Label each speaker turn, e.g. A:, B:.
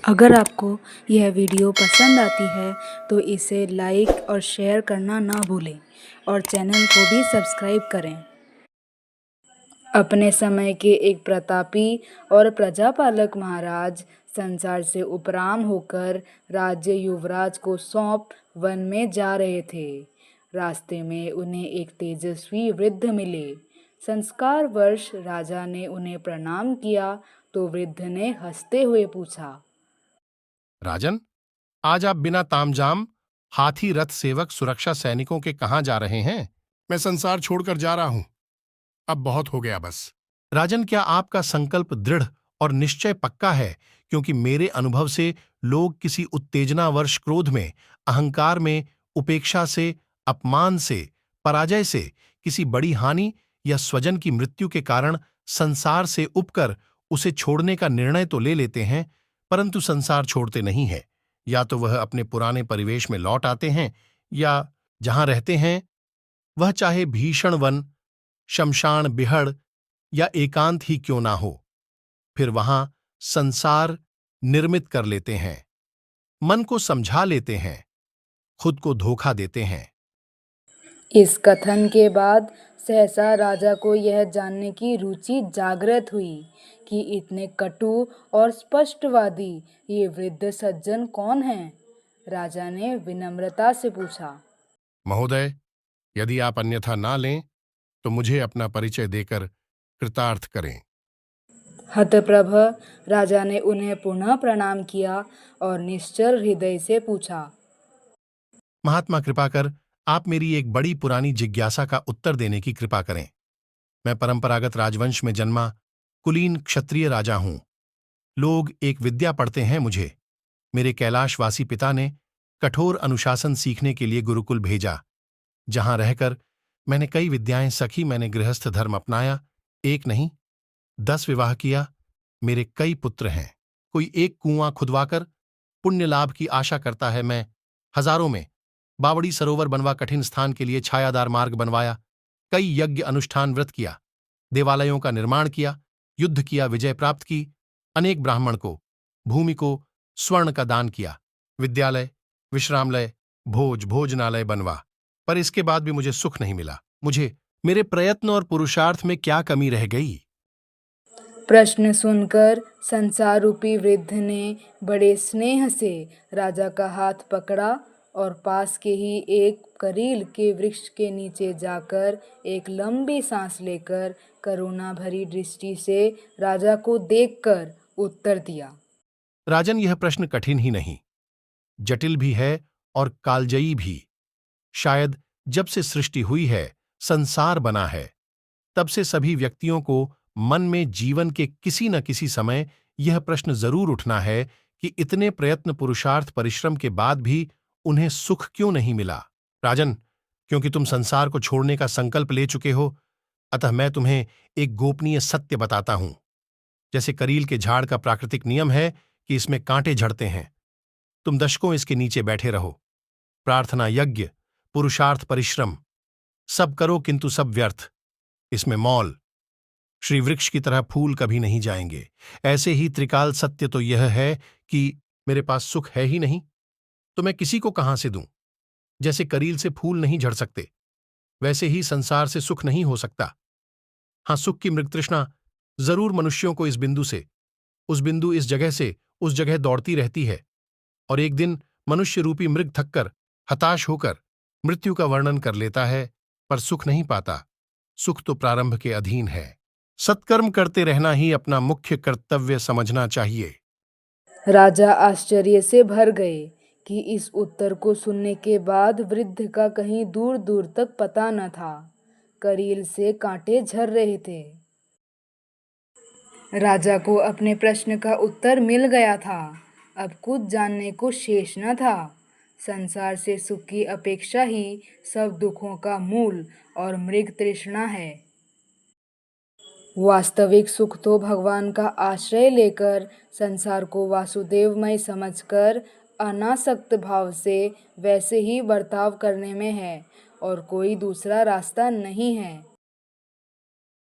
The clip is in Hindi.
A: अगर आपको यह वीडियो पसंद आती है तो इसे लाइक और शेयर करना ना भूलें और चैनल को भी सब्सक्राइब करें। अपने समय के एक प्रतापी और प्रजापालक महाराज संसार से उपराम होकर राज्य युवराज को सौंप वन में जा रहे थे। रास्ते में उन्हें एक तेजस्वी वृद्ध मिले। संस्कारवश राजा ने उन्हें प्रणाम किया तो वृद्ध ने हंसते हुए पूछा,
B: राजन, आज आप बिना तामझाम हाथी रथ सेवक सुरक्षा सैनिकों के कहां जा रहे हैं? मैं संसार छोड़कर जा रहा हूं। अब बहुत हो गया बस। राजन, क्या आपका संकल्प दृढ़ और निश्चय पक्का है? क्योंकि मेरे अनुभव से लोग किसी उत्तेजनावर्ष क्रोध में, अहंकार में, उपेक्षा से, अपमान से, पराजय से, किसी बड़ी हानि या स्वजन की मृत्यु के कारण संसार से उपकर उसे छोड़ने का निर्णय तो ले लेते हैं, परंतु संसार छोड़ते नहीं हैं। या तो वह अपने पुराने परिवेश में लौट आते हैं, या जहां रहते हैं वह चाहे भीषण वन, शमशान, बिहड़ या एकांत ही क्यों ना हो, फिर वहां संसार निर्मित कर लेते हैं, मन को समझा लेते हैं, खुद को धोखा देते हैं।
A: इस कथन के बाद सहसा राजा को यह जानने की रुचि जागृत हुई कि इतने कटु और स्पष्टवादी ये वृद्ध सज्जन कौन हैं। राजा ने विनम्रता से पूछा,
B: महोदय, यदि आप अन्यथा ना लें तो मुझे अपना परिचय देकर कृतार्थ करें।
A: हतप्रभ राजा ने उन्हें पुनः प्रणाम किया और निश्चल हृदय से पूछा,
B: महात्मा, कृपा कर आप मेरी एक बड़ी पुरानी जिज्ञासा का उत्तर देने की कृपा करें। मैं परंपरागत राजवंश में जन्मा कुलीन क्षत्रिय राजा हूं। लोग एक विद्या पढ़ते हैं मुझे। मेरे कैलाशवासी पिता ने कठोर अनुशासन सीखने के लिए गुरुकुल भेजा, जहां रहकर मैंने कई विद्याएं सखी। मैंने गृहस्थ धर्म अपनाया, एक नहीं 10 विवाह किया। मेरे कई पुत्र हैं। कोई एक कुआं खुदवाकर पुण्य लाभ की आशा करता है, मैं हजारों में बावड़ी सरोवर बनवा कठिन स्थान के लिए छायादार मार्ग बनवाया, कई यज्ञ अनुष्ठान व्रत किया, देवालयों का निर्माण किया, युद्ध किया, विजय प्राप्त की, अनेक ब्राह्मण को, भूमि को स्वर्ण का दान किया, विद्यालय, विश्रामलय, भोजनालय बनवा। पर इसके बाद भी मुझे सुख नहीं मिला। मुझे मेरे प्रयत्न और पुरुषार्थ में क्या कमी रह गई?
A: प्रश्न सुनकर संसार रूपी वृद्ध ने बड़े स्नेह से राजा का हाथ पकड़ा और पास के ही एक करील के वृक्ष के नीचे जाकर एक लंबी सांस लेकर करुणा भरी दृष्टि से राजा को देखकर उत्तर दिया,
B: राजन, यह प्रश्न कठिन ही नहीं, जटिल भी है और कालजयी भी। शायद जब से सृष्टि हुई है, संसार बना है, तब से सभी व्यक्तियों को मन में जीवन के किसी न किसी समय यह प्रश्न जरूर उठना है कि इतने प्रयत्न, पुरुषार्थ, परिश्रम के बाद भी उन्हें सुख क्यों नहीं मिला। राजन, क्योंकि तुम संसार को छोड़ने का संकल्प ले चुके हो, अतः मैं तुम्हें एक गोपनीय सत्य बताता हूं। जैसे करील के झाड़ का प्राकृतिक नियम है कि इसमें कांटे झड़ते हैं, तुम दशकों इसके नीचे बैठे रहो, प्रार्थना, यज्ञ, पुरुषार्थ, परिश्रम सब करो, किंतु सब व्यर्थ। इसमें मौल, श्री वृक्ष की तरह फूल कभी नहीं जाएंगे। ऐसे ही त्रिकाल सत्य तो यह है कि मेरे पास सुख है ही नहीं, तो मैं किसी को कहां से दूं। जैसे करील से फूल नहीं झड़ सकते, वैसे ही संसार से सुख नहीं हो सकता। हां, सुख की मृगतृष्णा जरूर मनुष्यों को इस बिंदु से उस बिंदु, इस जगह से उस जगह दौड़ती रहती है, और एक दिन मनुष्य रूपी मृग थककर, हताश होकर मृत्यु का वर्णन कर लेता है, पर सुख नहीं पाता। सुख तो प्रारंभ के अधीन है। सत्कर्म करते रहना ही अपना मुख्य कर्तव्य समझना चाहिए।
A: राजा आश्चर्य से भर गए कि इस उत्तर को सुनने के बाद वृद्ध का कहीं दूर दूर तक पता न था। करील से कांटे झर रहे थे। राजा को अपने प्रश्न का उत्तर मिल गया था। अब कुछ जानने को शेष न था। संसार से सुख की अपेक्षा ही सब दुखों का मूल और मृग तृष्णा है। वास्तविक सुख तो भगवान का आश्रय लेकर संसार को वासुदेवमय समझकर अनासक्त भाव से वैसे ही बर्ताव करने में है, और कोई दूसरा रास्ता नहीं है।